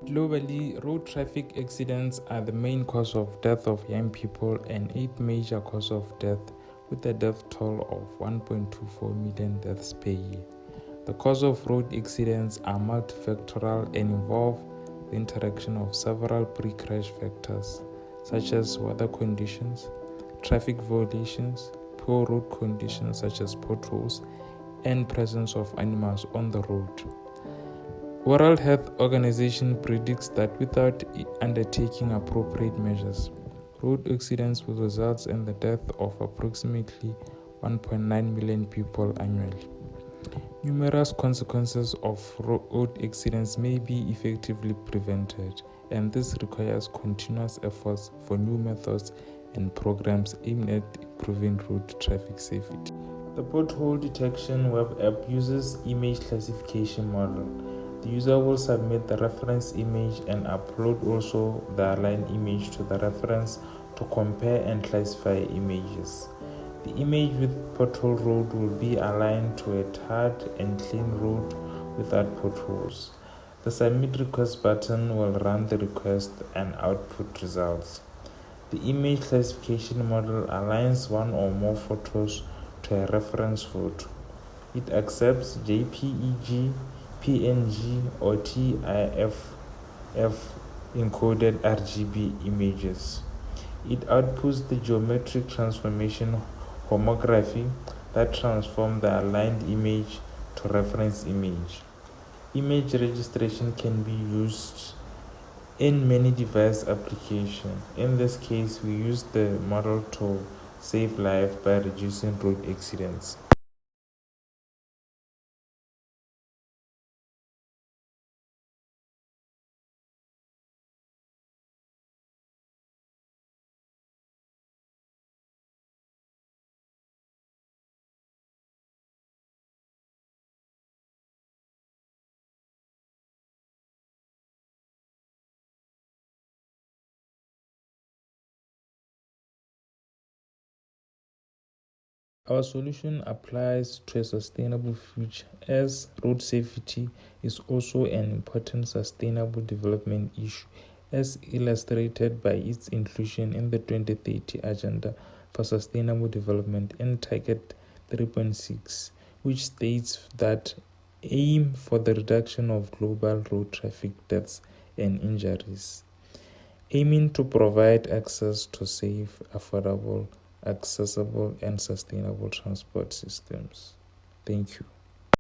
Globally, road traffic accidents are the main cause of death of young people and 8th major cause of death, with a death toll of 1.24 million deaths per year. The cause of road accidents are multifactorial and involve the interaction of several pre-crash factors such as weather conditions, traffic violations, poor road conditions such as potholes, and presence of animals on the road. World Health Organization predicts that without undertaking appropriate measures, road accidents will result in the death of approximately 1.9 million people annually. Numerous consequences of road accidents may be effectively prevented, and this requires continuous efforts for new methods and programs aimed at improving road traffic safety. The pothole detection web app uses image classification model. The user will submit the reference image and upload also the aligned image to the reference to compare and classify images. The image with pothole road will be aligned to a tarred and clean road without potholes. The submit request button will run the request and output results. The image classification model aligns one or more photos to a reference photo. It accepts JPEG, PNG, or TIFF encoded RGB images. It outputs the geometric transformation homography that transforms the aligned image to reference image. Image registration can be used in many device applications. In this case, we use the model to save lives by reducing road accidents. Our solution applies to a sustainable future, as road safety is also an important sustainable development issue, as illustrated by its inclusion in the 2030 Agenda for Sustainable Development and Target 3.6, which states that aim for the reduction of global road traffic deaths and injuries, aiming to provide access to safe, affordable, accessible, and sustainable transport systems. Thank you.